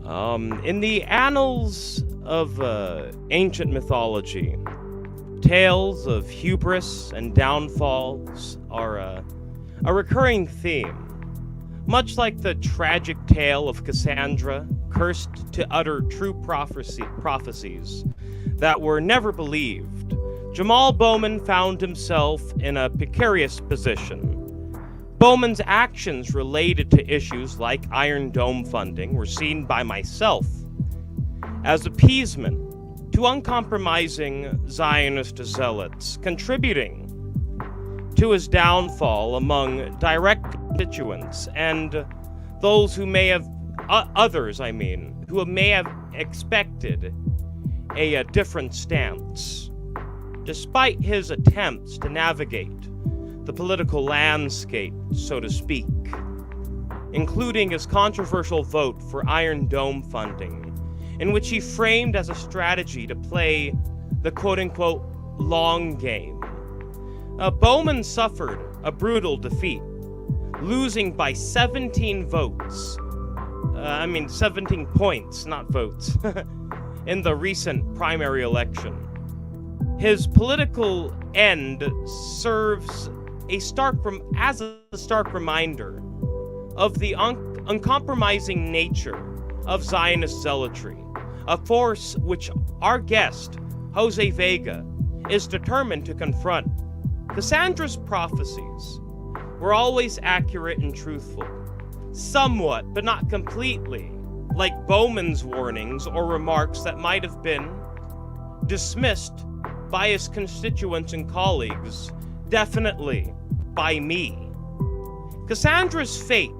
In the annals of ancient mythology, tales of hubris and downfalls are a recurring theme. Much like the tragic tale of Cassandra, cursed to utter true prophecies that were never believed, Jamal Bowman found himself in a precarious position. Bowman's actions related to issues like Iron Dome funding were seen by myself as appeasement to uncompromising Zionist zealots, contributing to his downfall among direct constituents and those who may have, who may have expected a different stance. Despite his attempts to navigate the political landscape, so to speak, including his controversial vote for Iron Dome funding, in which he framed as a strategy to play the quote-unquote long game. Bowman suffered a brutal defeat, losing by 17 votes. 17 points, not votes, in the recent primary election. His political end serves as a stark reminder of the uncompromising nature of Zionist zealotry, a force which our guest, Jose Vega, is determined to confront. Cassandra's prophecies were always accurate and truthful, somewhat, but not completely, like Bowman's warnings or remarks that might have been dismissed by his constituents and colleagues, definitely by me. Cassandra's fate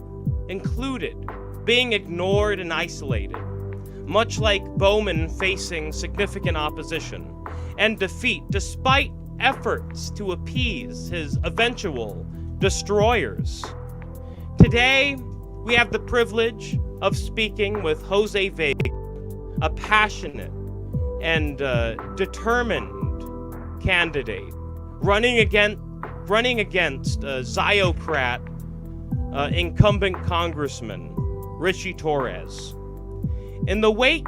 included being ignored and isolated, much like Bowman facing significant opposition and defeat despite efforts to appease his eventual destroyers. Today, we have the privilege of speaking with Jose Vega, a passionate and determined candidate running against Ziocrat incumbent Congressman Richie Torres. In the wake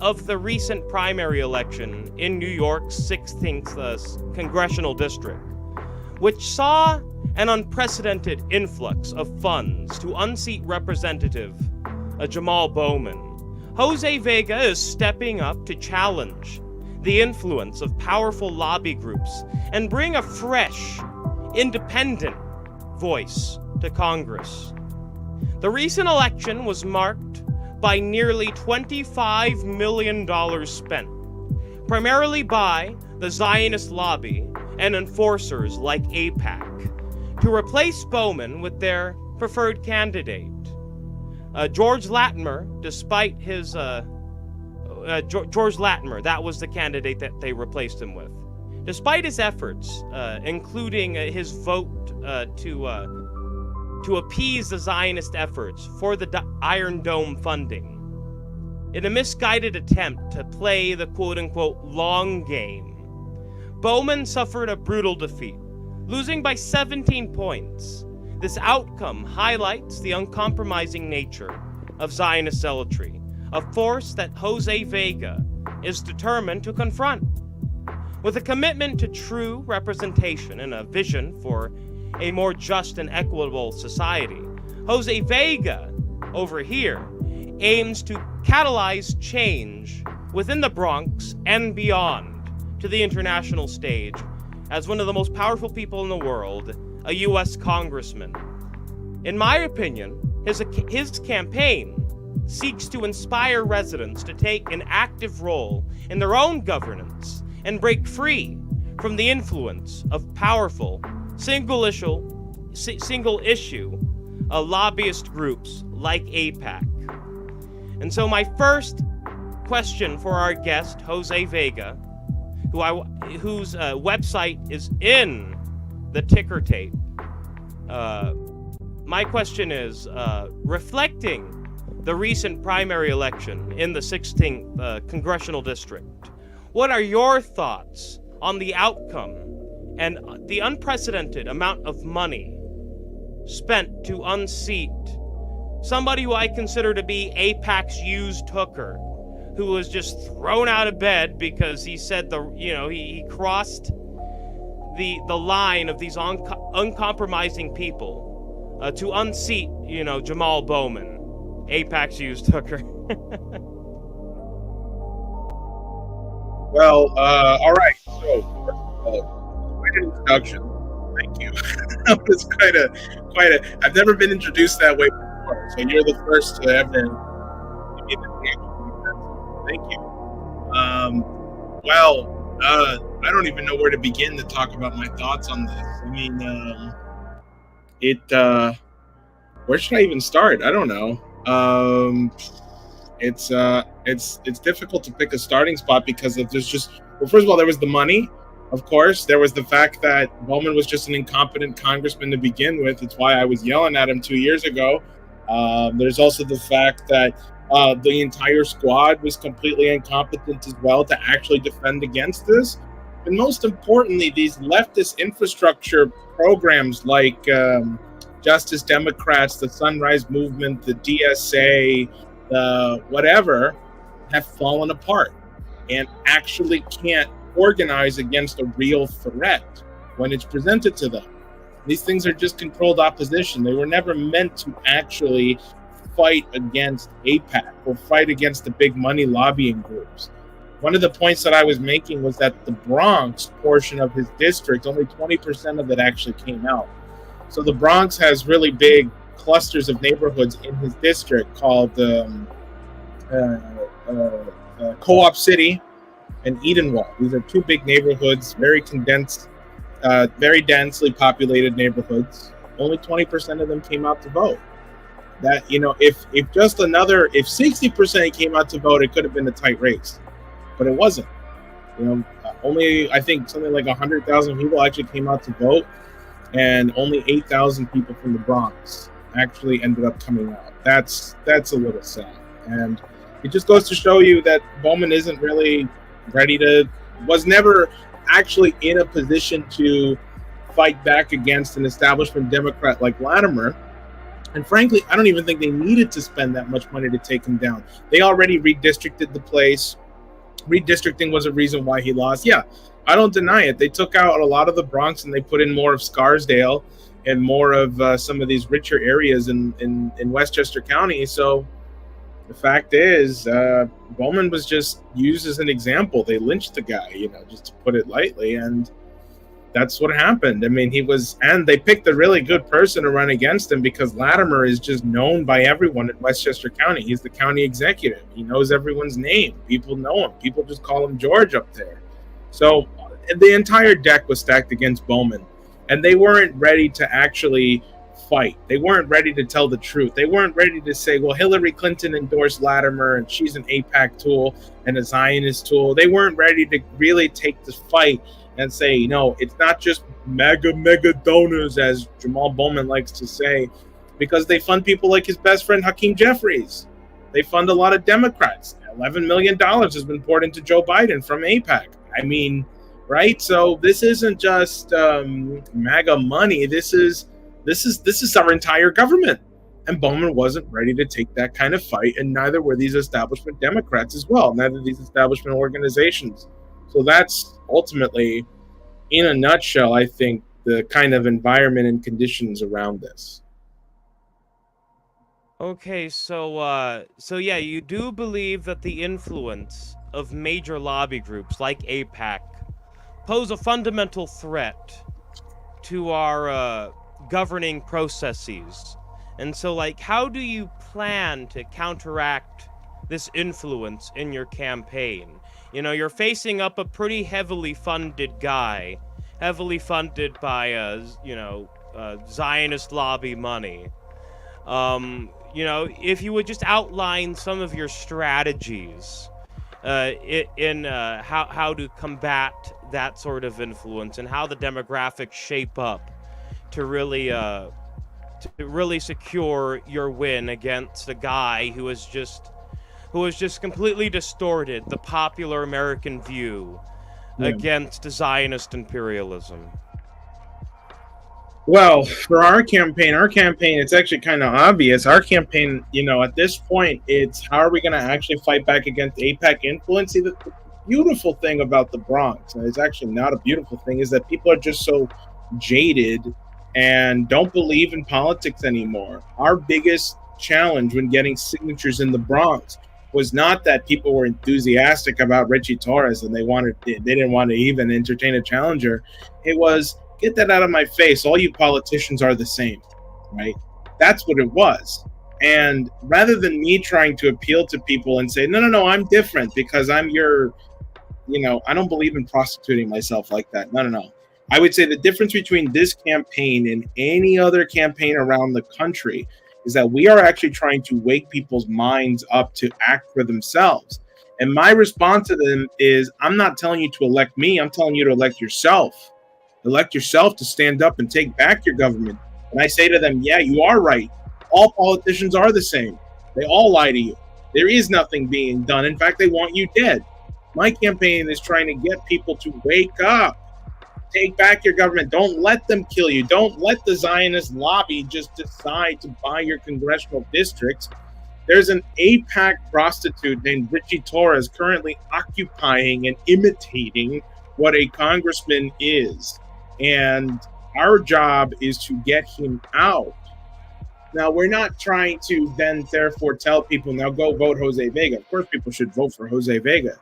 of the recent primary election in New York's 16th congressional district, which saw an unprecedented influx of funds to unseat Representative Jamal Bowman, Jose Vega is stepping up to challenge the influence of powerful lobby groups and bring a fresh, independent voice to Congress. The recent election was marked by nearly $25 million spent, primarily by the Zionist lobby and enforcers like AIPAC, to replace Bowman with their preferred candidate. George Latimer, that was the candidate that they replaced him with. Despite his efforts, including his vote to appease the Zionist efforts for the Iron Dome funding, in a misguided attempt to play the quote-unquote long game, Bowman suffered a brutal defeat, losing by 17 points. This outcome highlights the uncompromising nature of Zionist zealotry, a force that Jose Vega is determined to confront. With a commitment to true representation and a vision for a more just and equitable society, Jose Vega, over here, aims to catalyze change within the Bronx and beyond to the international stage as one of the most powerful people in the world, a U.S. congressman. In my opinion, his campaign seeks to inspire residents to take an active role in their own governance and break free from the influence of powerful, single-issue lobbyist groups like AIPAC. And so my first question for our guest, Jose Vega, whose website is in the ticker tape. My question is, reflecting the recent primary election in the 16th congressional district, what are your thoughts on the outcome and the unprecedented amount of money spent to unseat somebody who I consider to be AIPAC's used hooker, who was just thrown out of bed because he said he crossed the line of these uncompromising people to unseat, Jamal Bowman, AIPAC's used hooker. Well, all right. So, first of all, quite an introduction. Thank you. That was quite a. I've never been introduced that way before, so you're the first to ever give me the introduction. Thank you. Well, I don't even know where to begin to talk about my thoughts on this. I mean, where should I even start? I don't know. It's difficult to pick a starting spot because there's just, well, first of all, there was the money, of course. There was the fact that Bowman was just an incompetent congressman to begin with. It's why I was yelling at him 2 years ago. There's also the fact that the entire squad was completely incompetent as well to actually defend against this. And most importantly, these leftist infrastructure programs like Justice Democrats, the Sunrise Movement, the DSA, whatever, have fallen apart and actually can't organize against a real threat when it's presented to them. These things are just controlled opposition. They were never meant to actually fight against AIPAC or fight against the big money lobbying groups. One of the points that I was making was that the Bronx portion of his district, only 20% of it actually came out. So the Bronx has really big clusters of neighborhoods in his district called Co-op City and Edenwald. These are two big neighborhoods, very condensed, very densely populated neighborhoods. Only 20% of them came out to vote. That, if 60% came out to vote, it could have been a tight race, but it wasn't. Only, I think something like 100,000 people actually came out to vote, and only 8,000 people from the Bronx actually ended up coming out. That's a little sad, and it just goes to show you that Bowman isn't really was never actually in a position to fight back against an establishment Democrat like Latimer. And frankly, I don't even think they needed to spend that much money to take him down. They already redistricted the place. Redistricting was a reason why he lost. Yeah, I don't deny it. They took out a lot of the Bronx and they put in more of Scarsdale and more of some of these richer areas in Westchester County. So the fact is, Bowman was just used as an example. They lynched the guy, just to put it lightly. And that's what happened. I mean, and they picked a really good person to run against him because Latimer is just known by everyone in Westchester County. He's the county executive. He knows everyone's name. People know him. People just call him George up there. So the entire deck was stacked against Bowman, and they weren't ready to actually fight. They weren't ready to tell the truth. They weren't ready to say, well, Hillary Clinton endorsed Latimer and she's an AIPAC tool and a Zionist tool. They weren't ready to really take the fight and say, it's not just mega donors, as Jamal Bowman likes to say, because they fund people like his best friend, Hakeem Jeffries. They fund a lot of Democrats. $11 million has been poured into Joe Biden from AIPAC. I mean, right? So this isn't just MAGA money. This is our entire government. And Bowman wasn't ready to take that kind of fight, and neither were these establishment Democrats as well, neither these establishment organizations. So that's ultimately, in a nutshell, I think, the kind of environment and conditions around this. Okay, so yeah, you do believe that the influence of major lobby groups like AIPAC pose a fundamental threat to our governing processes. And so, how do you plan to counteract this influence in your campaign? You're facing up a pretty heavily funded guy, heavily funded by, Zionist lobby money. If you would just outline some of your strategies in how to combat that sort of influence and how the demographics shape up to really secure your win against a guy who has just completely distorted the popular American view against Zionist imperialism. Well, for our campaign, it's actually kind of obvious. Our campaign, at this point, it's how are we going to actually fight back against APAC influence? See, the beautiful thing about the Bronx, and it's actually not a beautiful thing, is that people are just so jaded and don't believe in politics anymore. Our biggest challenge when getting signatures in the Bronx was not that people were enthusiastic about Richie Torres and they didn't want to even entertain a challenger. It was, get that out of my face. All you politicians are the same, right? That's what it was. And rather than me trying to appeal to people and say, no, I'm different because I'm your, I don't believe in prostituting myself like that. No. I would say the difference between this campaign and any other campaign around the country is that we are actually trying to wake people's minds up to act for themselves. And my response to them is, I'm not telling you to elect me. I'm telling you to elect yourself. Elect yourself to stand up and take back your government. And I say to them, yeah, you are right. All politicians are the same. They all lie to you. There is nothing being done. In fact, they want you dead. My campaign is trying to get people to wake up. Take back your government. Don't let them kill you. Don't let the Zionist lobby just decide to buy your congressional districts. There's an APAC prostitute named Richie Torres currently occupying and imitating what a congressman is. And our job is to get him out. Now, we're not trying to then therefore tell people, now go vote Jose Vega. Of course, people should vote for Jose Vega.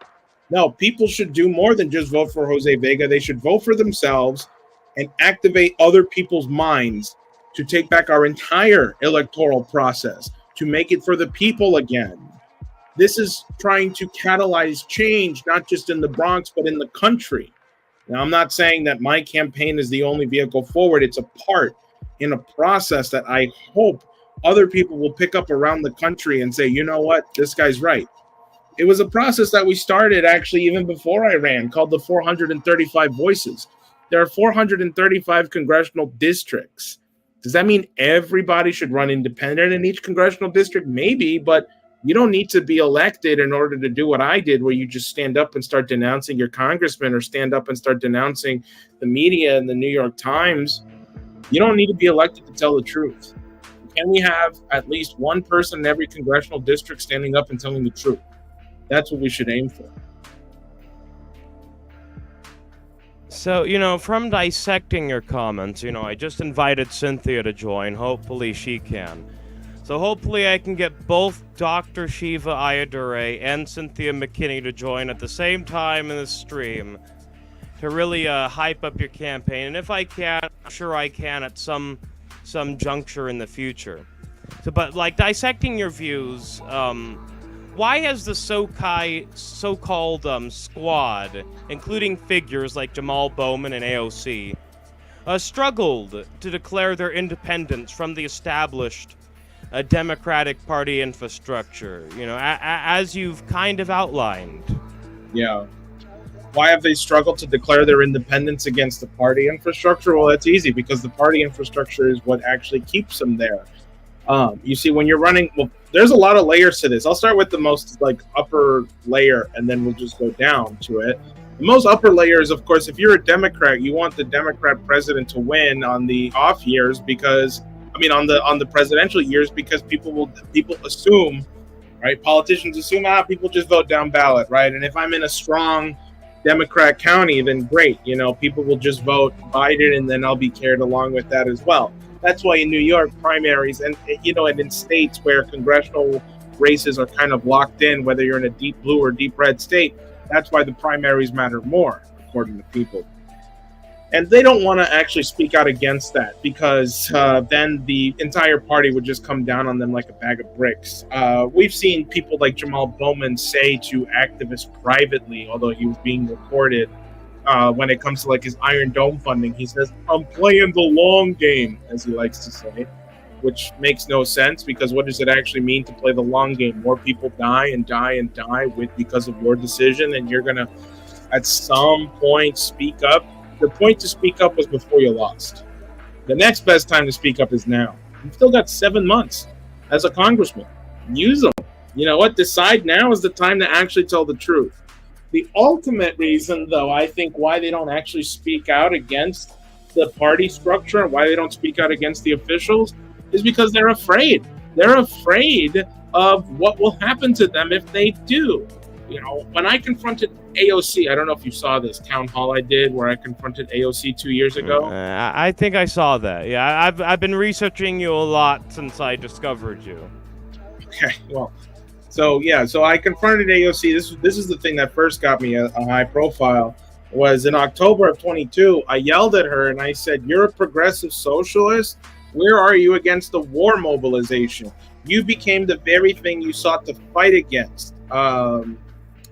No, people should do more than just vote for Jose Vega. They should vote for themselves and activate other people's minds to take back our entire electoral process, to make it for the people again. This is trying to catalyze change, not just in the Bronx, but in the country. Now, I'm not saying that my campaign is the only vehicle forward. It's a part in a process that I hope other people will pick up around the country and say, you know what, this guy's right. It was a process that we started actually even before I ran, called the 435 Voices. There are 435 congressional districts. Does that mean everybody should run independent in each congressional district? Maybe, but you don't need to be elected in order to do what I did, where you just stand up and start denouncing your congressman or stand up and start denouncing the media and the New York Times. You don't need to be elected to tell the truth. Can we have at least one person in every congressional district standing up and telling the truth? That's what we should aim for. So, from dissecting your comments, I just invited Cynthia to join. Hopefully she can. So hopefully I can get both Dr. Shiva Ayyadurai and Cynthia Mckin to join at the same time in the stream to really hype up your campaign. And if I can, I'm sure I can at some juncture in the future. But dissecting your views, why has the so-called squad, including figures like Jamal Bowman and AOC, struggled to declare their independence from the established Democratic Party infrastructure, as you've kind of outlined? Yeah. Why have they struggled to declare their independence against the party infrastructure? Well, that's easy, because the party infrastructure is what actually keeps them there. You see, when you're running, well, there's a lot of layers to this. I'll start with the most upper layer, and then we'll just go down to it. The most upper layer is, of course, if you're a Democrat, you want the Democrat president to win on the off years because, on the presidential years, because people assume, right? Politicians assume, people just vote down ballot, right? And if I'm in a strong Democrat county, then great. People will just vote Biden, and then I'll be carried along with that as well. That's why in New York, primaries and in states where congressional races are kind of locked in, whether you're in a deep blue or deep red state, that's why the primaries matter more, according to people. And they don't want to actually speak out against that, because then the entire party would just come down on them like a bag of bricks. We've seen people like Jamal Bowman say to activists privately, although he was being recorded, when it comes to his Iron Dome funding, he says, I'm playing the long game, as he likes to say, which makes no sense, because what does it actually mean to play the long game? More people die and die and die because of your decision, and you're going to, at some point, speak up. The point to speak up was before you lost. The next best time to speak up is now. You've still got 7 months as a congressman. Use them. You know what? Decide now is the time to actually tell the truth. The ultimate reason, though, I think why they don't actually speak out against the party structure and why they don't speak out against the officials is because they're afraid. They're afraid of what will happen to them if they do. You know, when I confronted AOC, I don't know if you saw this town hall I did where I confronted AOC 2 years ago. I think I saw that. Yeah, I've been researching you a lot since I discovered you. Okay, well, so I confronted AOC. This is the thing that first got me a high profile. Was in October of 22. I yelled at her and I said, "You're a progressive socialist. Where are you against the war mobilization? You became the very thing you sought to fight against.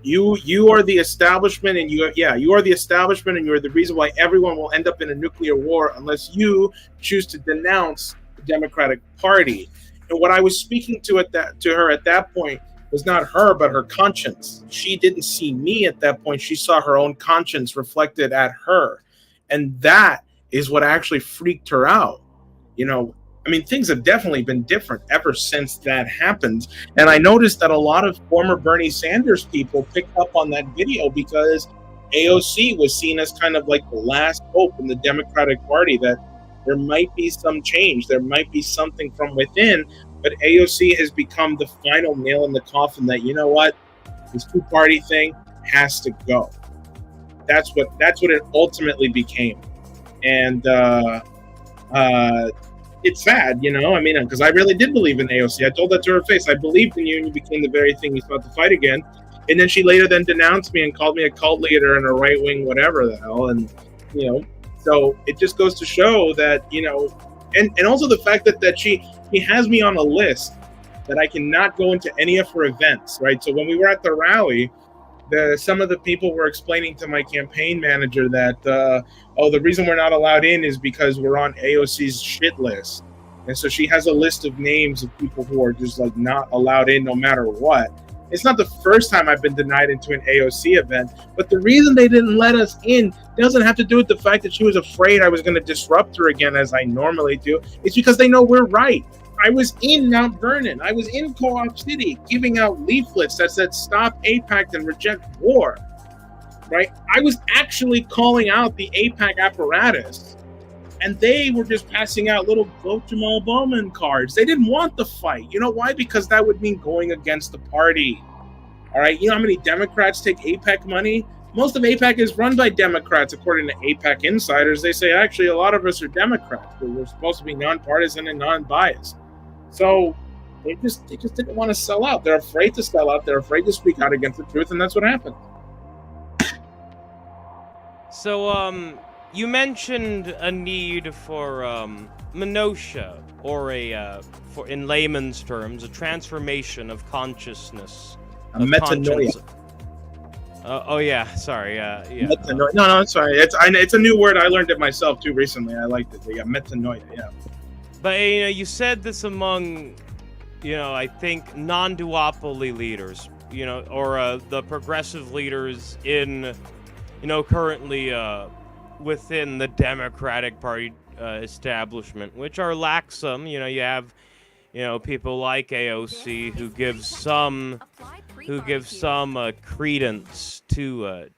You are the establishment, and you are the establishment, and you are the reason why everyone will end up in a nuclear war unless you choose to denounce the Democratic Party." And what I was speaking to her at that point was not her, but her conscience. She didn't see me at that point. She saw her own conscience reflected at her, and that is what actually freaked her out. You know, I mean, things have definitely been different ever since that happened. And I noticed that a lot of former Bernie Sanders people picked up on that video because AOC was seen as kind of like the last hope in the Democratic Party, that there might be some change, there might be something from within. But AOC has become the final nail in the coffin that, you know what, this two-party thing has to go. That's what it ultimately became. And it's sad, you know, I mean, because I really did believe in AOC. I told that to her face. I believed in you, and you became the very thing you sought to fight again. And then she later then denounced me and called me a cult leader and a right-wing whatever the hell. And, you know, so it just goes to show that, you know, and also the fact that she has me on a list that I cannot go into any of her events, right? So when we were at the rally, some of the people were explaining to my campaign manager that, the reason we're not allowed in is because we're on AOC's shit list. And so she has a list of names of people who are just like not allowed in no matter what. It's not the first time I've been denied into an AOC event, but the reason they didn't let us in doesn't have to do with the fact that she was afraid I was going to disrupt her again as I normally do. It's because they know we're right. I was in Mount Vernon. I was in Co-op City giving out leaflets that said stop AIPAC and reject war, right? I was actually calling out the AIPAC apparatus, and they were just passing out little vote Jamal Bowman cards. They didn't want the fight. You know why? Because that would mean going against the party. All right. You know how many Democrats take AIPAC money? Most of AIPAC is run by Democrats, according to AIPAC insiders. They say, actually, a lot of us are Democrats, but we're supposed to be nonpartisan and non-biased. So they just didn't want to sell out. They're afraid to sell out. They're afraid to speak out against the truth, and that's what happened. So, you mentioned a need for minutia, or for in layman's terms, a transformation of consciousness. A metanoia. Oh yeah, sorry. Yeah. Metanoia. No, sorry. It's a new word. I learned it myself too recently. I liked it. Yeah, metanoia. Yeah. But you said this among, I think non-duopoly leaders, or the progressive leaders in, currently within the Democratic Party establishment, which are laxum. You have, people like AOC who give some credence to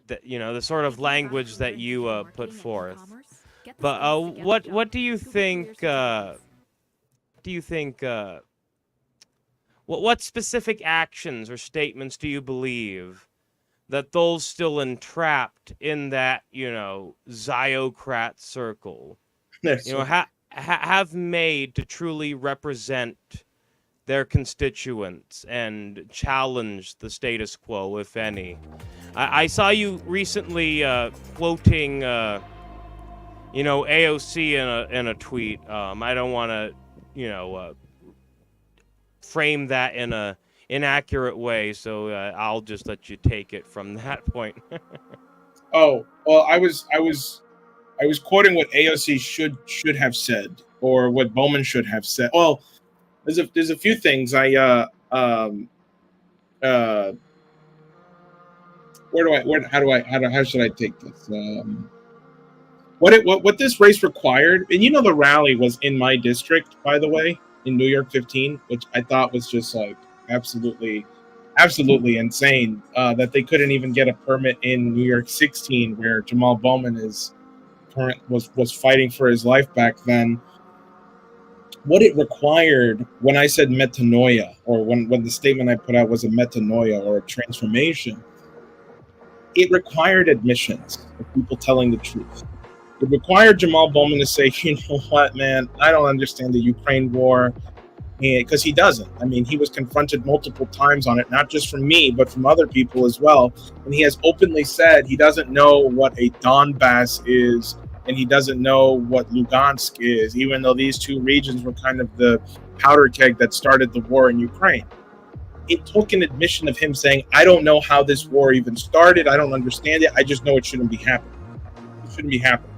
the sort of language that you put forth. But what do you think? What specific actions or statements do you believe that those still entrapped in that Ziocrat circle, have made to truly represent their constituents and challenge the status quo, if any? I saw you recently quoting, AOC in a tweet. I don't want to, frame that in a inaccurate way, so I'll just let you take it from that point. Oh, well, I was quoting what AOC should have said, or what Bowman should have said. Well, there's a few things how should I take this? What this race required, and the rally was in my district, by the way, in New York 15, which I thought was just like absolutely absolutely insane that they couldn't even get a permit in New York 16, where Jamal Bowman was fighting for his life back then. What it required, when I said metanoia, or when the statement I put out was a metanoia or a transformation, it required admissions of people telling the truth. It required Jamal Bowman to say, you know what, man, I don't understand the Ukraine war, because he doesn't. I mean, he was confronted multiple times on it, not just from me, but from other people as well. And he has openly said he doesn't know what a Donbass is, and he doesn't know what Lugansk is, even though these two regions were kind of the powder keg that started the war in Ukraine. It took an admission of him saying, I don't know how this war even started. I don't understand it. I just know it shouldn't be happening. It shouldn't be happening.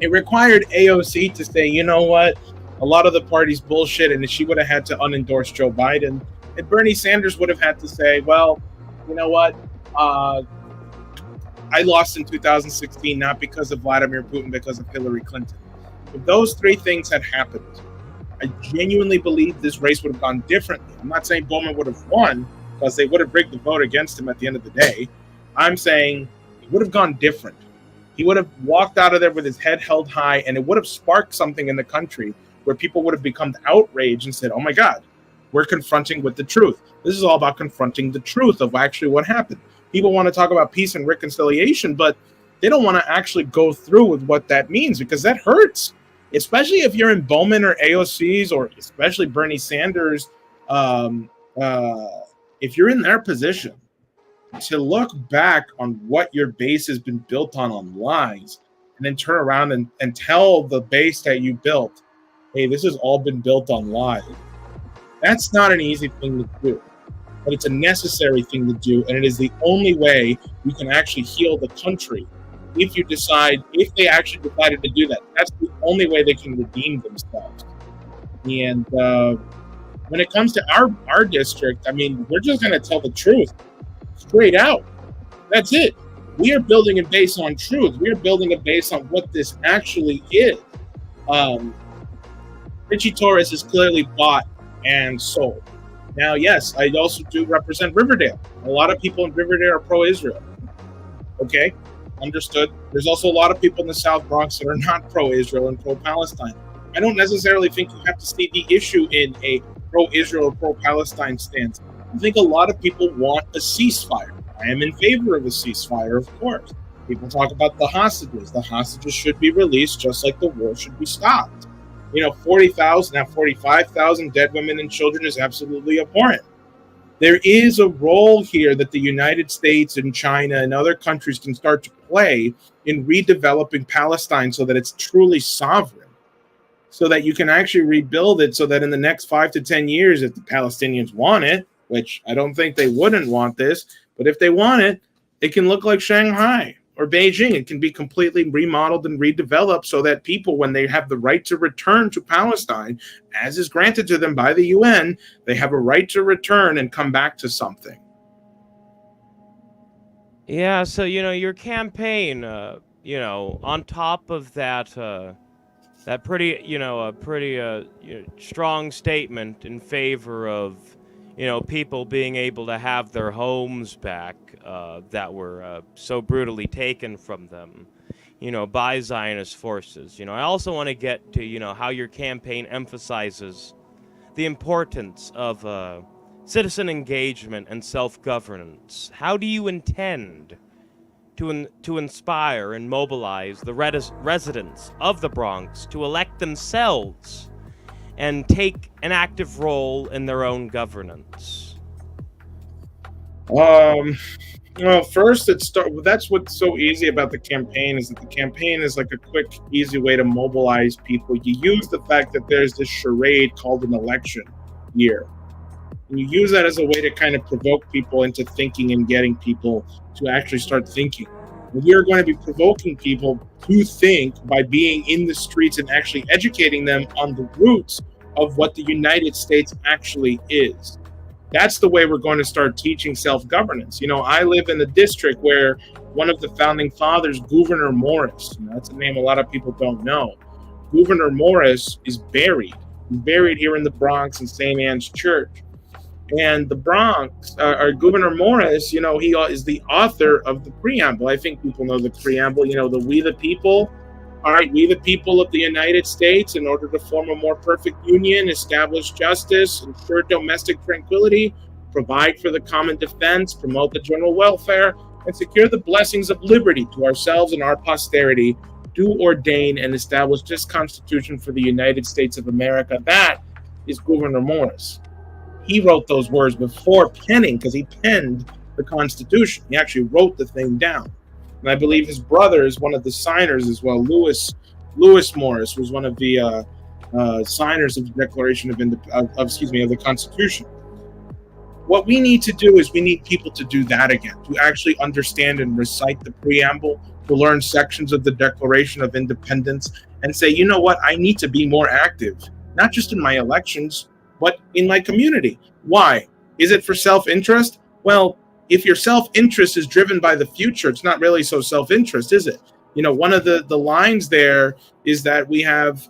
It required AOC to say, you know what? A lot of the party's bullshit, and she would have had to unendorse Joe Biden. And Bernie Sanders would have had to say, well, you know what? I lost in 2016, not because of Vladimir Putin, because of Hillary Clinton. If those three things had happened, I genuinely believe this race would have gone differently. I'm not saying Bowman would have won, because they would have rigged the vote against him at the end of the day. I'm saying it would have gone different. He would have walked out of there with his head held high, and it would have sparked something in the country where people would have become outraged and said, oh my God, we're confronting with the truth. This is all about confronting the truth of actually what happened. People want to talk about peace and reconciliation, but they don't want to actually go through with what that means, because that hurts, especially if you're in Bowman or AOC's, or especially Bernie Sanders. If you're in their position, to look back on what your base has been built on lies, and then turn around and tell the base that you built, hey, this has all been built on lies. That's not an easy thing to do, but it's a necessary thing to do, and it is the only way you can actually heal the country. If they actually decided to do that, that's the only way they can redeem themselves. And when it comes to our district, I mean, we're just going to tell the truth straight out. That's it. We are building a base on truth. We are building a base on what this actually is. Richie Torres is clearly bought and sold. Now, yes, I also do represent Riverdale. A lot of people in Riverdale are pro-Israel. Okay, understood. There's also a lot of people in the South Bronx that are not pro-Israel and pro-Palestine. I don't necessarily think you have to see the issue in a pro-Israel or pro-Palestine stance. I think a lot of people want a ceasefire. I am in favor of a ceasefire, of course. People talk about the hostages. The hostages should be released, just like the war should be stopped. 40,000, now 45,000 dead women and children is absolutely abhorrent. There is a role here that the United States and China and other countries can start to play in redeveloping Palestine so that it's truly sovereign, so that you can actually rebuild it, so that in the next 5 to 10 years, if the Palestinians want it, which I don't think they wouldn't want this, but if they want it, it can look like Shanghai or Beijing. It can be completely remodeled and redeveloped so that people, when they have the right to return to Palestine, as is granted to them by the UN, they have a right to return and come back to something. Yeah, so, your campaign, on top of that pretty strong statement in favor of, people being able to have their homes back that were so brutally taken from them, by Zionist forces. I also want to get to, how your campaign emphasizes the importance of citizen engagement and self-governance. How do you intend to inspire and mobilize the residents of the Bronx to elect themselves and take an active role in their own governance? Well, first, that's what's so easy about the campaign, is that the campaign is like a quick, easy way to mobilize people. You use the fact that there's this charade called an election year, and you use that as a way to kind of provoke people into thinking and getting people to actually start thinking. We are going to be provoking people to think by being in the streets and actually educating them on the roots of what the United States actually is. That's the way we're going to start teaching self-governance. I live in the district where one of the founding fathers, Gouverneur Morris, that's a name a lot of people don't know. Gouverneur Morris is buried. He's buried here in the Bronx in St. Anne's Church. And the Bronx, or Gouverneur Morris, he is the author of the preamble. I think people know the preamble, the "We the people." All right, we the people of the United States, in order to form a more perfect union, establish justice, ensure domestic tranquility, provide for the common defense, promote the general welfare, and secure the blessings of liberty to ourselves and our posterity, do ordain and establish this Constitution for the United States of America. That is Gouverneur Morris. He wrote those words before penning, because he penned the Constitution. He actually wrote the thing down. And I believe his brother is one of the signers as well. Lewis Morris was one of the signers of the Declaration of the Constitution. What we need to do is we need people to do that again, to actually understand and recite the preamble, to learn sections of the Declaration of Independence, and say, you know what, I need to be more active, not just in my elections, but in my community. Why? Is it for self-interest? Well, if your self-interest is driven by the future, it's not really so self-interest, is it? One of the lines there is that we have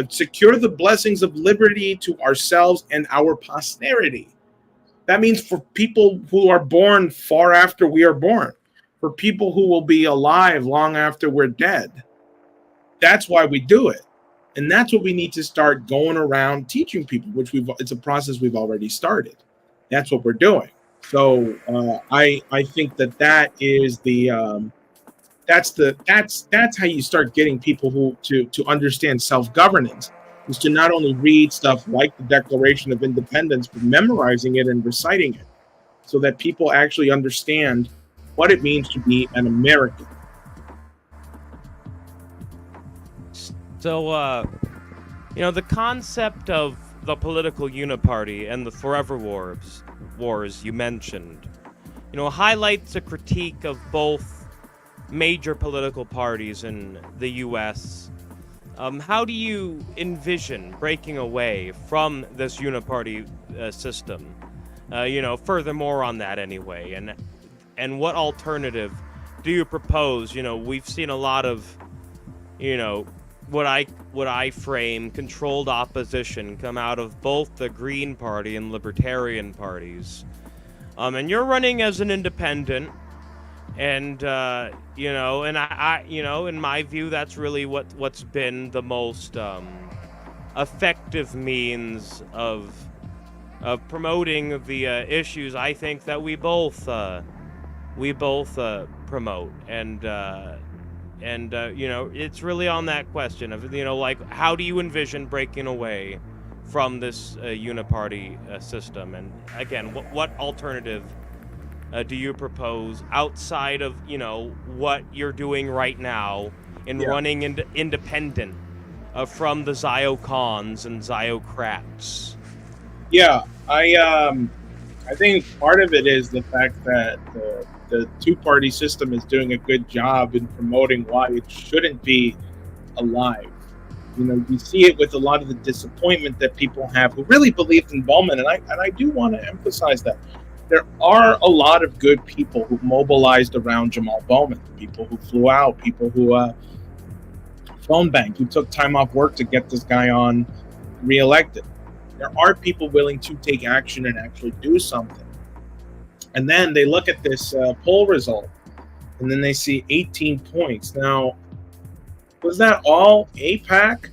secure the blessings of liberty to ourselves and our posterity. That means for people who are born far after we are born, for people who will be alive long after we're dead. That's why we do it. And that's what we need to start going around teaching people, it's a process we've already started. That's what we're doing. So I think that is that's how you start getting people to understand self-governance, is to not only read stuff like the Declaration of Independence, but memorizing it and reciting it, so that people actually understand what it means to be an American. So, the concept of the political uniparty and the forever wars you mentioned, highlights a critique of both major political parties in the U.S. How do you envision breaking away from this uniparty system? Furthermore on that anyway, and what alternative do you propose? We've seen a lot of, what I frame controlled opposition come out of both the Green Party and Libertarian parties. And you're running as an independent, and I in my view, that's really what's been the most effective means of promoting the issues I think that we both promote, and it's really on that question of how do you envision breaking away from this uniparty system, and again, what alternative do you propose outside of what you're doing right now in running independent from the Ziocons and Ziocrats? Yeah, I think part of it is the fact that the two-party system is doing a good job in promoting why it shouldn't be alive. You see it with a lot of the disappointment that people have who really believed in Bowman, and I do want to emphasize that there are a lot of good people who mobilized around Jamal Bowman, people who flew out, people who phone banked, who took time off work to get this guy on reelected. There are people willing to take action and actually do something. And then they look at this poll result, and then they see 18 points. Now, was that all AIPAC?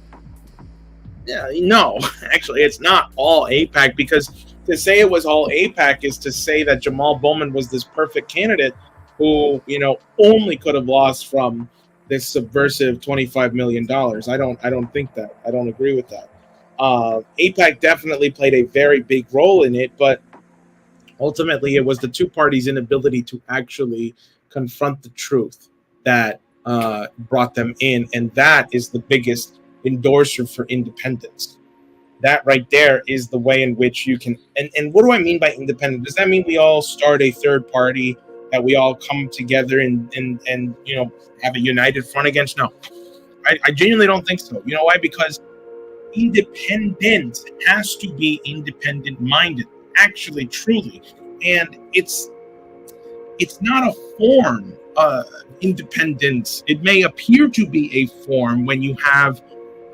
Yeah, no, actually, it's not all AIPAC, because to say it was all AIPAC is to say that Jamal Bowman was this perfect candidate who, only could have lost from this subversive $25 million. I don't think that. I don't agree with that. AIPAC definitely played a very big role in it, but ultimately it was the two parties' inability to actually confront the truth that brought them in, and that is the biggest endorser for independence. That right there is the way in which you can, and what do I mean by independent? Does that mean we all start a third party, that we all come together and have a united front against? No, I genuinely don't think so. You know why? Because independence has to be independent minded, actually, truly. And it's not a form, independence. It may appear to be a form when you have,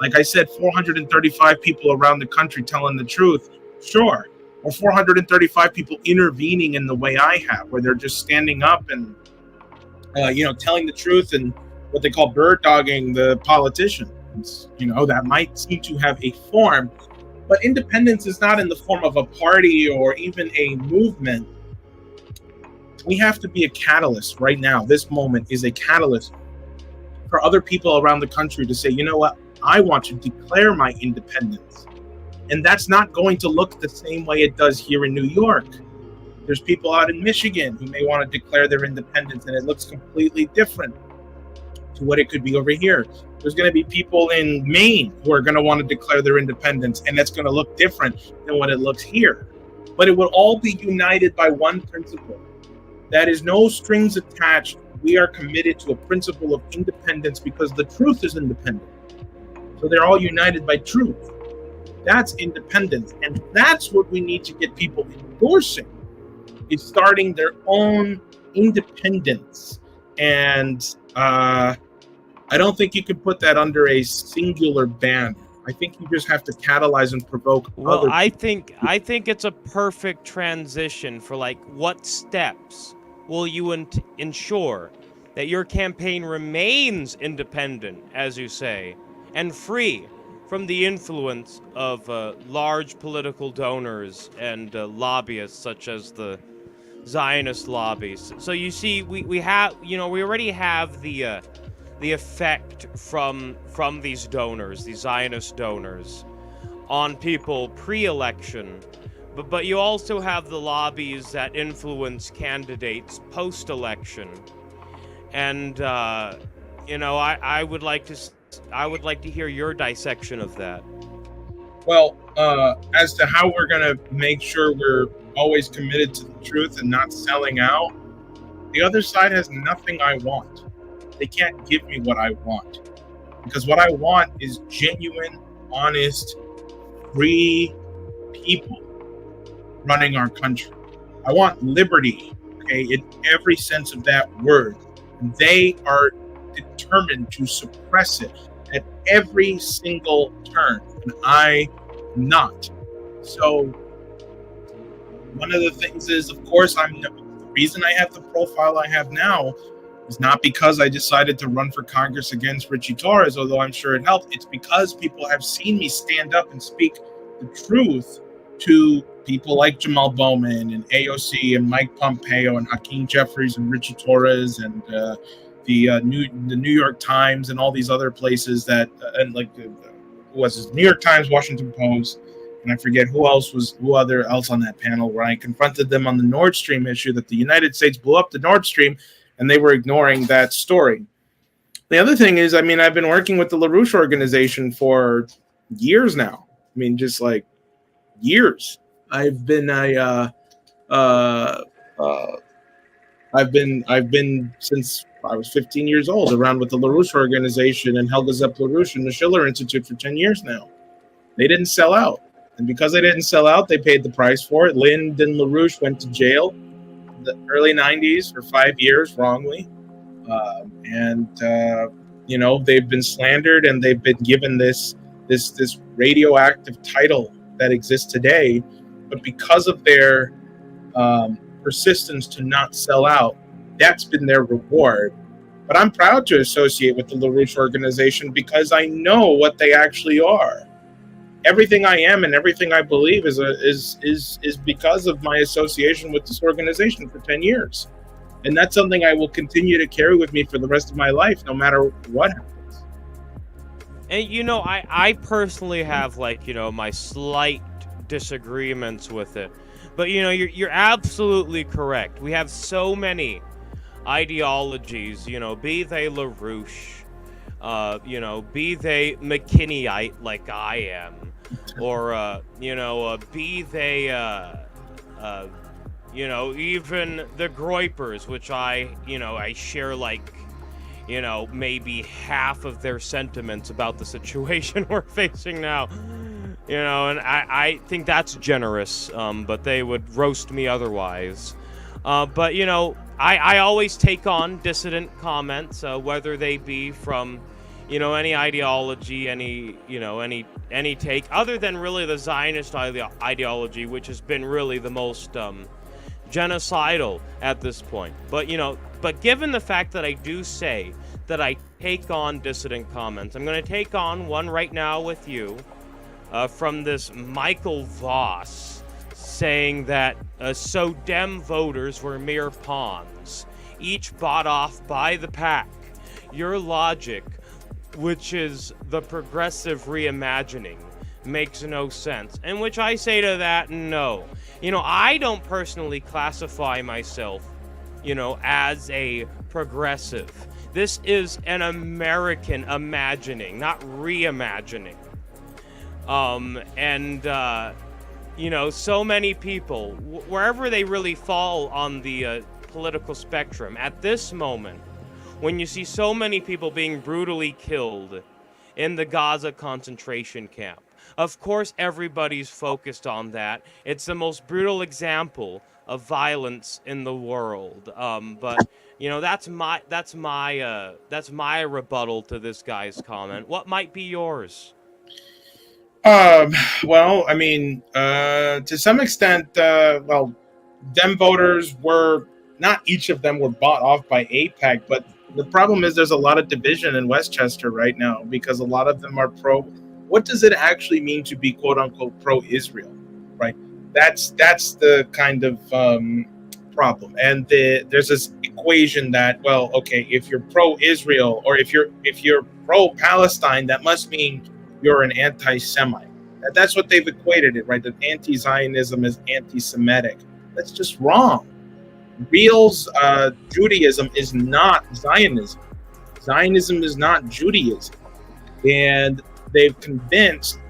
like I said, 435 people around the country telling the truth. Sure. or 435 people intervening in the way I have, where they're just standing up and, telling the truth and what they call bird dogging the politicians. That might seem to have a form, but independence is not in the form of a party or even a movement. We have to be a catalyst right now. This moment is a catalyst for other people around the country to say, you know what, I want to declare my independence. And that's not going to look the same way it does here in New York. There's people out in Michigan who may want to declare their independence, and it looks completely different to what it could be over here. There's going to be people in Maine who are going to want to declare their independence, and that's going to look different than what it looks here. But it will all be united by one principle. That is no strings attached. We are committed to a principle of independence because the truth is independent. So they're all united by truth. That's independence. And that's what we need to get people endorsing, is starting their own independence. And I don't think you can put that under a singular banner. I think you just have to catalyze and provoke. Well, I think it's a perfect transition for, like, what steps will you ensure that your campaign remains independent, as you say, and free from the influence of large political donors and lobbyists such as the Zionist lobbies. So you see, we already have the effect from these donors, these Zionist donors, on people pre-election. But you also have the lobbies that influence candidates post-election, and I would like to hear your dissection of that. Well, as to how we're going to make sure we're always committed to the truth and not selling out, the other side has nothing I want. They can't give me what I want, because what I want is genuine, honest, free people running our country. I want liberty, okay, in every sense of that word. And they are determined to suppress it at every single turn, and I am not. So one of the things is, of course, the reason I have the profile I have now is not because I decided to run for Congress against Richie Torres, although I'm sure it helped. It's because people have seen me stand up and speak the truth to people like Jamal Bowman and AOC and Mike Pompeo and Hakeem Jeffries and Richie Torres and the New York Times and all these other places that New York Times, Washington Post, and I forget who else on that panel, where I confronted them on the Nord Stream issue, that the United States blew up the Nord Stream, and they were ignoring that story. The other thing is, I've been working with the LaRouche organization for years now. Just like years. I've been since I was 15 years old around with the LaRouche organization and Helga Zepp LaRouche and the Schiller Institute for 10 years now. They didn't sell out. And because they didn't sell out, they paid the price for it. Lyndon LaRouche went to jail in the early 90s for 5 years wrongly. They've been slandered, and they've been given this radioactive title that exists today. But because of their persistence to not sell out, that's been their reward. But I'm proud to associate with the LaRouche organization because I know what they actually are. Everything I am and everything I believe is because of my association with this organization for 10 years. And that's something I will continue to carry with me for the rest of my life, no matter what happens. And I personally have my slight disagreements with it, but you're absolutely correct. We have so many ideologies, be they LaRouche, be they McKinneyite like I am, or be they even the Groypers, which I share maybe half of their sentiments about the situation we're facing now. And I think that's generous, but they would roast me otherwise. But I always take on dissident comments, whether they be from, any ideology, any take other than really the Zionist ideology, which has been really the most genocidal at this point. But given the fact that I do say that I take on dissident comments, I'm going to take on one right now with you from this Michael Voss saying that so Dem voters were mere pawns, each bought off by the pack. Your logic, which is the progressive reimagining, makes no sense. And which I say to that, no. I don't personally classify myself, as a progressive. This is an American imagining, not reimagining. So many people, wherever they really fall on the political spectrum, at this moment, when you see so many people being brutally killed in the Gaza concentration camp, of course everybody's focused on that. It's the most brutal example of violence in the world. But that's my rebuttal to this guy's comment. What might be yours? Well, I mean, to some extent, Dem voters were not each of them were bought off by AIPAC, but the problem is there's a lot of division in Westchester right now because a lot of them are pro. What does it actually mean to be quote unquote pro-Israel, right? That's the kind of problem. And there's this equation that, well, okay, if you're pro-Israel or if you're pro-Palestine, that must mean you're an anti-Semite. That's what they've equated it, right? That anti-Zionism is anti-Semitic. That's just wrong. Real Judaism is not Zionism. Zionism is not Judaism. And the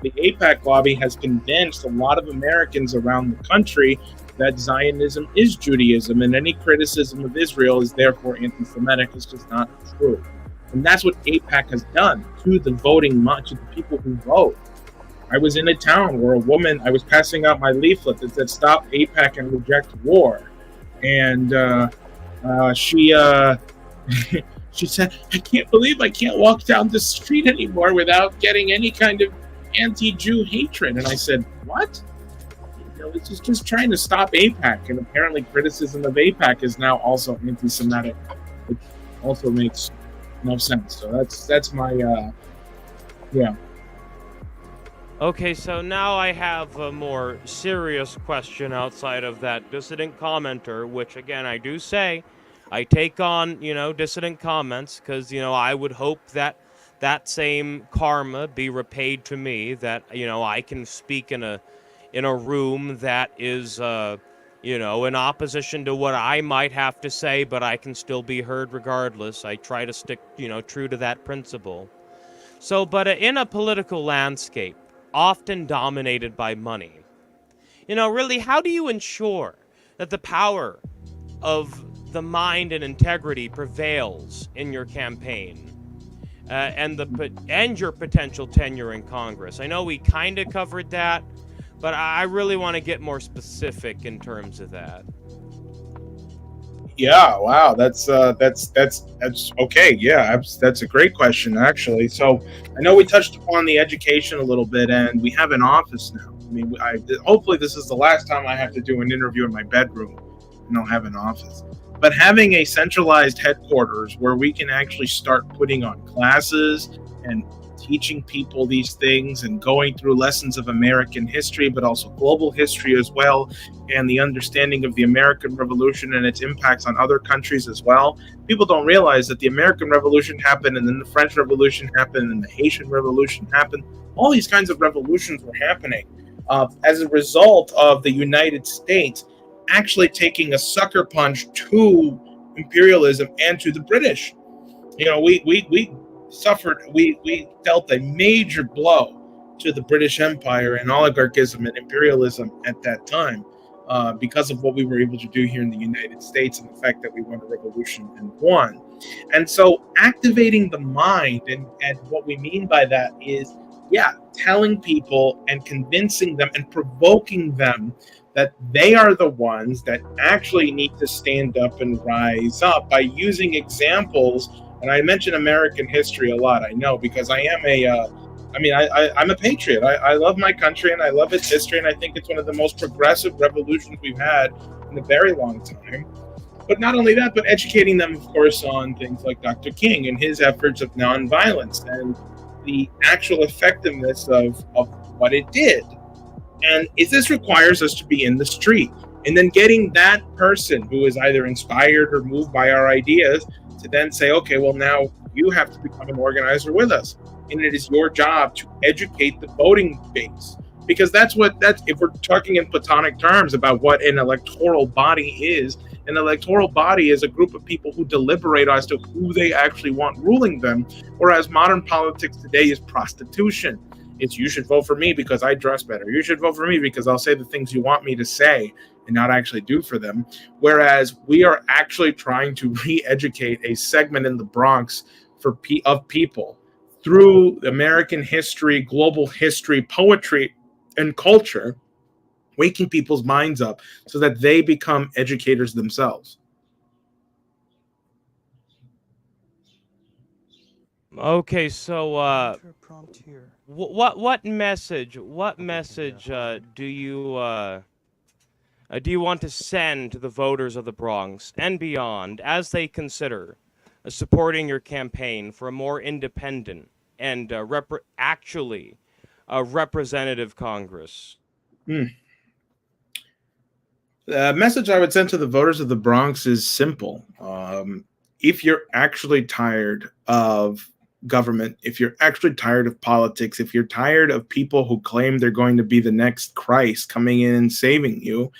AIPAC lobby has convinced a lot of Americans around the country that Zionism is Judaism, and any criticism of Israel is therefore anti-Semitic. It's just not true. And that's what AIPAC has done to the voting, to the people who vote. I was in a town where I was passing out my leaflet that said "Stop AIPAC and Reject War," and she said, "I can't believe I can't walk down the street anymore without getting any kind of anti-Jew hatred." And I said, "What? This is just trying to stop AIPAC." And apparently, criticism of AIPAC is now also anti-Semitic, which also makes no sense. So that's my yeah. Okay, so now I have a more serious question outside of that dissident commenter, which again I do say I take on, dissident comments because, I would hope that that same karma be repaid to me, that, I can speak in a room that is, in opposition to what I might have to say, but I can still be heard regardless. I try to stick, true to that principle. So, but in a political landscape, often dominated by money, really, how do you ensure that the power of the mind and integrity prevails in your campaign and your potential tenure in Congress? I know we kind of covered that, but I really want to get more specific in terms of that. Yeah, wow, that's okay. Yeah, that's a great question, actually. So I know we touched upon the education a little bit, and we have an office now. I mean, hopefully this is the last time I have to do an interview in my bedroom and I'll have an office. But having a centralized headquarters where we can actually start putting on classes and teaching people these things and going through lessons of American history, but also global history as well, and the understanding of the American Revolution and its impacts on other countries as well. People don't realize that the American Revolution happened, and then the French Revolution happened, and the Haitian Revolution happened. All these kinds of revolutions were happening as a result of the United States actually taking a sucker punch to imperialism and to the British. We dealt a major blow to the British Empire and oligarchism and imperialism at that time because of what we were able to do here in the United States and the fact that we won a revolution and won. And so activating the mind, and what we mean by that is, telling people and convincing them and provoking them that they are the ones that actually need to stand up and rise up by using examples And I mention American history a lot, I know, because I am I'm a patriot. I love my country and I love its history, and I think it's one of the most progressive revolutions we've had in a very long time. But not only that, but educating them, of course, on things like Dr. King and his efforts of nonviolence and the actual effectiveness of what it did. And if this requires us to be in the street, and then getting that person who is either inspired or moved by our ideas to then say, okay, well, now you have to become an organizer with us. And it is your job to educate the voting base. Because that's if we're talking in Platonic terms about what an electoral body is, an electoral body is a group of people who deliberate as to who they actually want ruling them, whereas modern politics today is prostitution. It's you should vote for me because I dress better. You should vote for me because I'll say the things you want me to say and not actually do for them. Whereas we are actually trying to re-educate a segment in the Bronx of people through American history, global history, poetry, and culture, waking people's minds up so that they become educators themselves. Okay, so what message do you want to send to the voters of the Bronx and beyond as they consider supporting your campaign for a more independent and actually a representative Congress? The message I would send to the voters of the Bronx is simple. If you're actually tired of government, if you're actually tired of politics, if you're tired of people who claim they're going to be the next Christ coming in and saving you,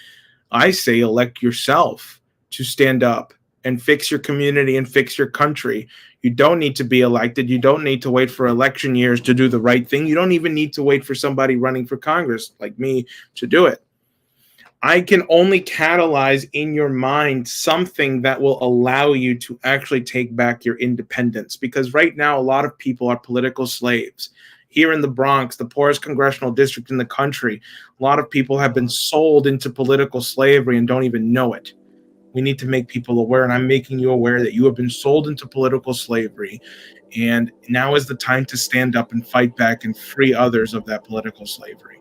I say elect yourself to stand up and fix your community and fix your country. You don't need to be elected. You don't need to wait for election years to do the right thing. You don't even need to wait for somebody running for Congress like me to do it. I can only catalyze in your mind something that will allow you to actually take back your independence. Because right now, a lot of people are political slaves. Here in the Bronx, the poorest congressional district in the country, a lot of people have been sold into political slavery and don't even know it. We need to make people aware, and I'm making you aware that you have been sold into political slavery. And now is the time to stand up and fight back and free others of that political slavery.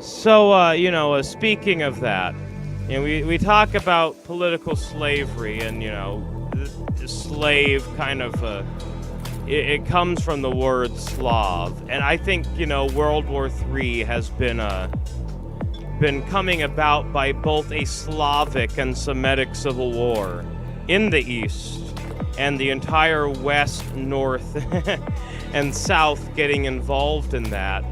So, speaking of that, we talk about political slavery, and slave kind of it comes from the word Slav, and I think World War III has been coming about by both a Slavic and Semitic civil war in the East, and the entire West, North, and South getting involved in that.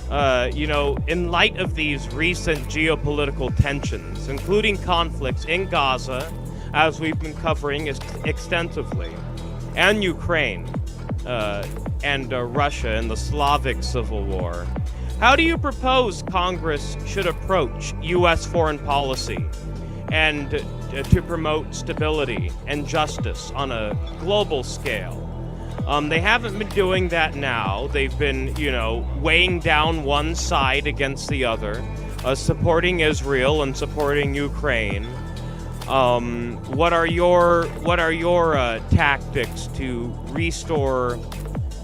In light of these recent geopolitical tensions, including conflicts in Gaza, as we've been covering extensively, and Ukraine, and Russia and the Slavic Civil War, how do you propose Congress should approach U.S. foreign policy and to promote stability and justice on a global scale? They haven't been doing that now. They've been, weighing down one side against the other, supporting Israel and supporting Ukraine. What are your tactics to restore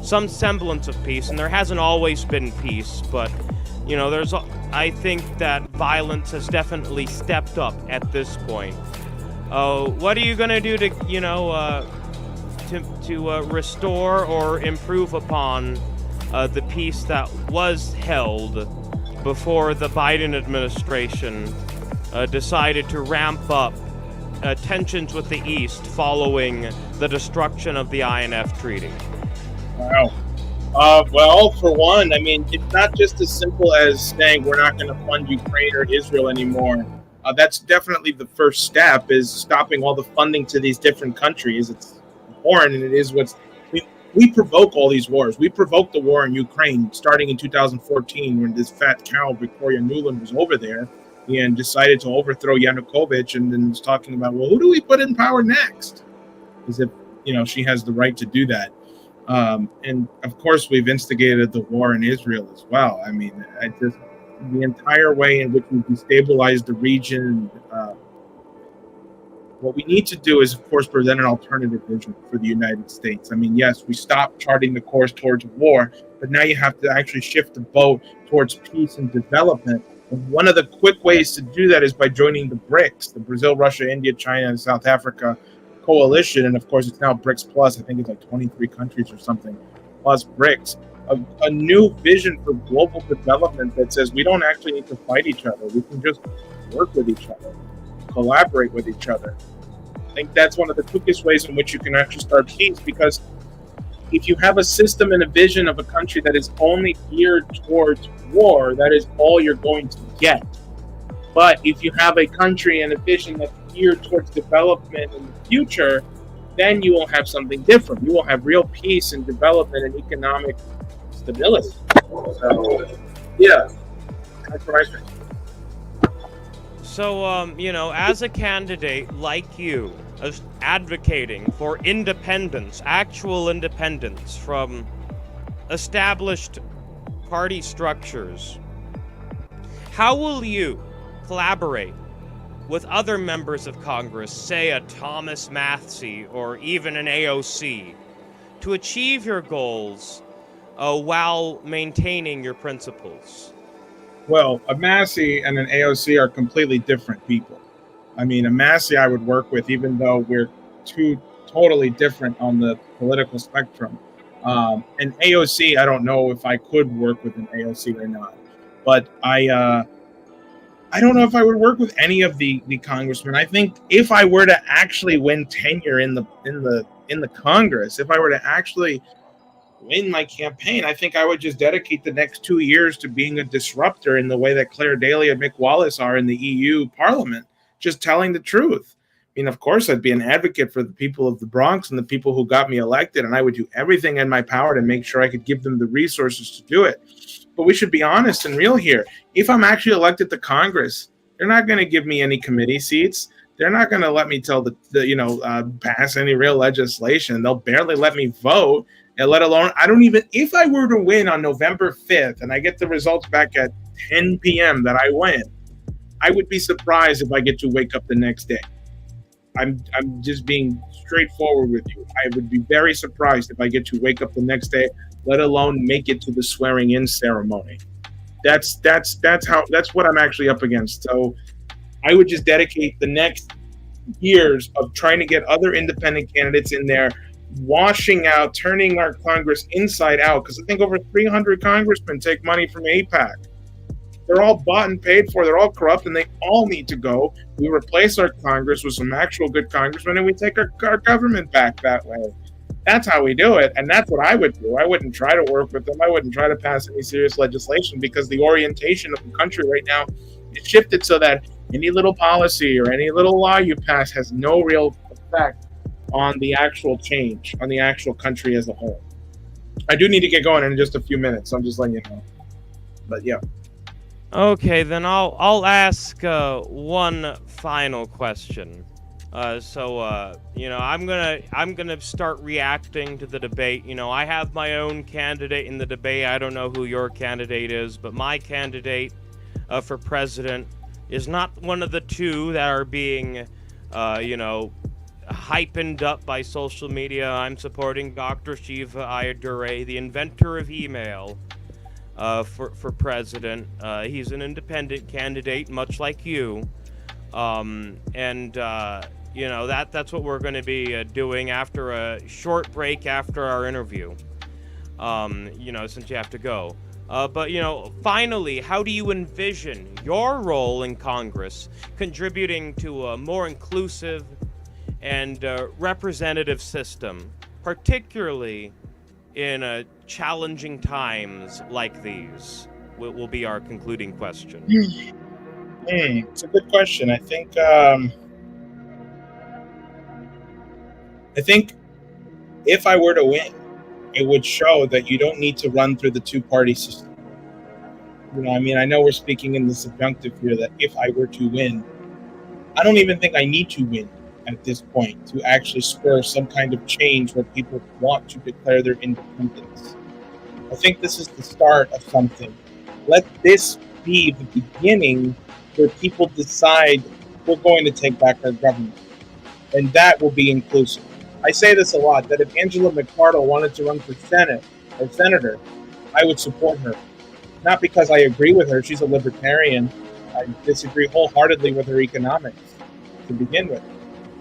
some semblance of peace? And there hasn't always been peace, but I think that violence has definitely stepped up at this point. What are you gonna do to restore or improve upon the peace that was held before the Biden administration decided to ramp up tensions with the East following the destruction of the INF Treaty? Wow. Well, for one, it's not just as simple as saying we're not going to fund Ukraine or Israel anymore. That's definitely the first step, is stopping all the funding to these different countries. It's important, and it is we provoke all these wars. We provoked the war in Ukraine starting in 2014 when this fat cow Victoria Nuland was over there and decided to overthrow Yanukovych, and then was talking about, well, who do we put in power next? As if she has the right to do that. And of course, we've instigated the war in Israel as well. the entire way in which we destabilize the region. What we need to do is, of course, present an alternative vision for the United States. I mean, yes, we stopped charting the course towards war, but now you have to actually shift the boat towards peace and development. And one of the quick ways to do that is by joining the BRICS, the Brazil, Russia, India, China, and South Africa coalition. And of course, it's now BRICS Plus. I think it's like 23 countries or something, plus BRICS. A new vision for global development that says we don't actually need to fight each other. We can just work with each other, collaborate with each other. I think that's one of the quickest ways in which you can actually start peace, because if you have a system and a vision of a country that is only geared towards war, that is all you're going to get. But if you have a country and a vision that's geared towards development in the future, then you will have something different. You will have real peace and development and economic stability. So, yeah, that's what I think. So, as a candidate like you, advocating for independence, actual independence from established party structures, how will you collaborate with other members of Congress, say a Thomas Massey or even an AOC, to achieve your goals while maintaining your principles? Well, a Massey and an AOC are completely different people. I mean, a Massey I would work with, even though we're two totally different on the political spectrum. An AOC, I don't know if I could work with an AOC or not, but I don't know if I would work with any of the congressmen. I think if I were to actually win tenure in the Congress, if I were to actually win my campaign, I think I would just dedicate the next 2 years to being a disruptor in the way that Claire Daly and Mick Wallace are in the EU Parliament, just telling the truth. I mean, of course, I'd be an advocate for the people of the Bronx and the people who got me elected, and I would do everything in my power to make sure I could give them the resources to do it. But we should be honest and real here. If I'm actually elected to Congress, they're not going to give me any committee seats. They're not going to let me pass any real legislation. They'll barely let me vote. And let alone, if I were to win on November 5th and I get the results back at 10 p.m. that I win, I would be surprised if I get to wake up the next day. I'm just being straightforward with you. I would be very surprised if I get to wake up the next day, let alone make it to the swearing in ceremony. That's what I'm actually up against. So I would just dedicate the next years of trying to get other independent candidates in there, washing out, turning our Congress inside out, because I think over 300 congressmen take money from AIPAC. They're all bought and paid for. They're all corrupt, and they all need to go. We replace our Congress with some actual good congressmen, and we take our government back that way. That's how we do it, and that's what I would do. I wouldn't try to work with them. I wouldn't try to pass any serious legislation, because the orientation of the country right now is shifted so that any little policy or any little law you pass has no real effect on the actual change, on the actual country as a whole. I do need to get going in just a few minutes, so I'm just letting you know. But yeah. Okay, then I'll ask one final question. I'm gonna start reacting to the debate. I have my own candidate in the debate. I don't know who your candidate is, but my candidate for president is not one of the two that are being, hypened up by social media. I'm supporting Dr. Shiva Ayyadurai, the inventor of email, for president. He's an independent candidate, much like you. That's what we're going to be doing after a short break after our interview. Since you have to go. Finally, how do you envision your role in Congress contributing to a more inclusive and representative system, particularly in challenging times like these? Will be our concluding question. It's a good question. I think if I were to win, it would show that you don't need to run through the two-party system. I know we're speaking in the subjunctive here, that if I were to win, I don't even think I need to win at this point to actually spur some kind of change where people want to declare their independence. I think this is the start of something. Let this be the beginning where people decide we're going to take back our government. And that will be inclusive. I say this a lot, that if Angela McArdle wanted to run for Senate or Senator, I would support her. Not because I agree with her, she's a libertarian. I disagree wholeheartedly with her economics to begin with.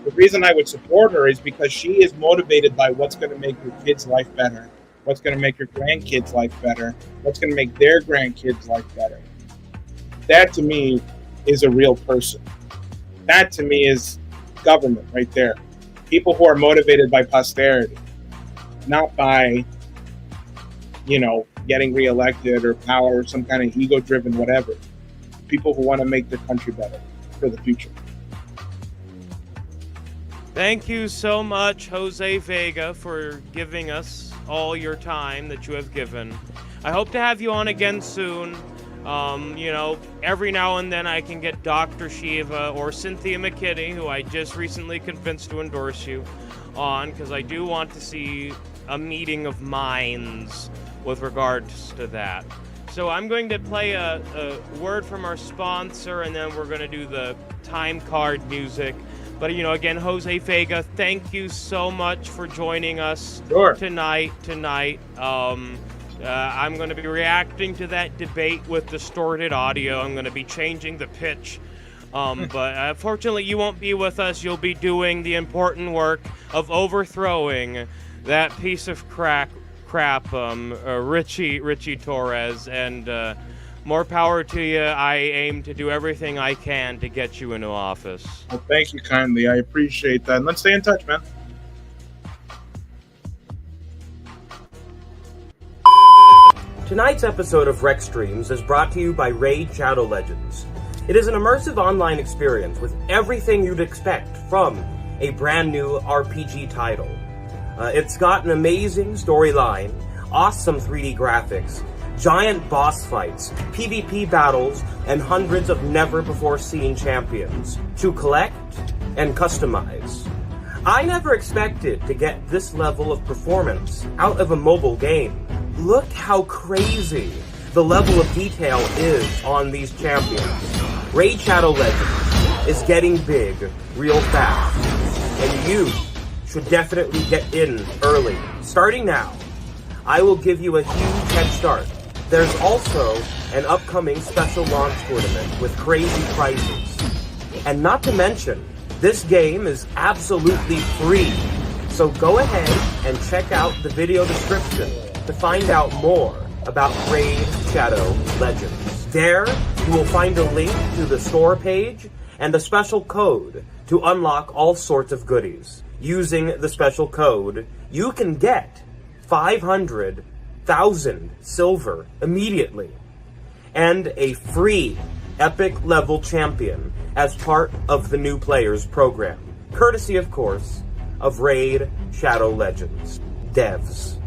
The reason I would support her is because she is motivated by what's going to make your kids' life better, what's going to make your grandkids' life better, what's going to make their grandkids' life better. That to me is a real person. That to me is government right there. People who are motivated by posterity, not by, getting reelected or power or some kind of ego-driven whatever. People who want to make their country better for the future. Thank you so much, Jose Vega, for giving us all your time that you have given. I hope to have you on again soon. Every now and then I can get Dr. Shiva or Cynthia Mckin, who I just recently convinced to endorse you, on, because I do want to see a meeting of minds with regards to that. So I'm going to play a word from our sponsor, and then we're going to do the time card music. But, again, Jose Vega, thank you so much for joining us tonight. I'm going to be reacting to that debate with distorted audio. I'm going to be changing the pitch. But fortunately, you won't be with us. You'll be doing the important work of overthrowing that piece of crap, Richie Torres. And more power to you. I aim to do everything I can to get you into office. Well, thank you kindly. I appreciate that. And let's stay in touch, man. Tonight's episode of Rec Streams is brought to you by Raid Shadow Legends. It is an immersive online experience with everything you'd expect from a brand new RPG title. It's got an amazing storyline, awesome 3D graphics, giant boss fights, PvP battles, and hundreds of never-before-seen champions to collect and customize. I never expected to get this level of performance out of a mobile game. Look how crazy the level of detail is on these champions. Raid Shadow Legends is getting big real fast, and you should definitely get in early. Starting now, I will give you a huge head start. There's also an upcoming special launch tournament with crazy prizes. And not to mention, this game is absolutely free. So go ahead and check out the video description to find out more about Raid Shadow Legends. There, you will find a link to the store page and a special code to unlock all sorts of goodies. Using the special code, you can get 500,000 silver immediately and a free epic level champion as part of the new players program. Courtesy, of course, of Raid Shadow Legends devs.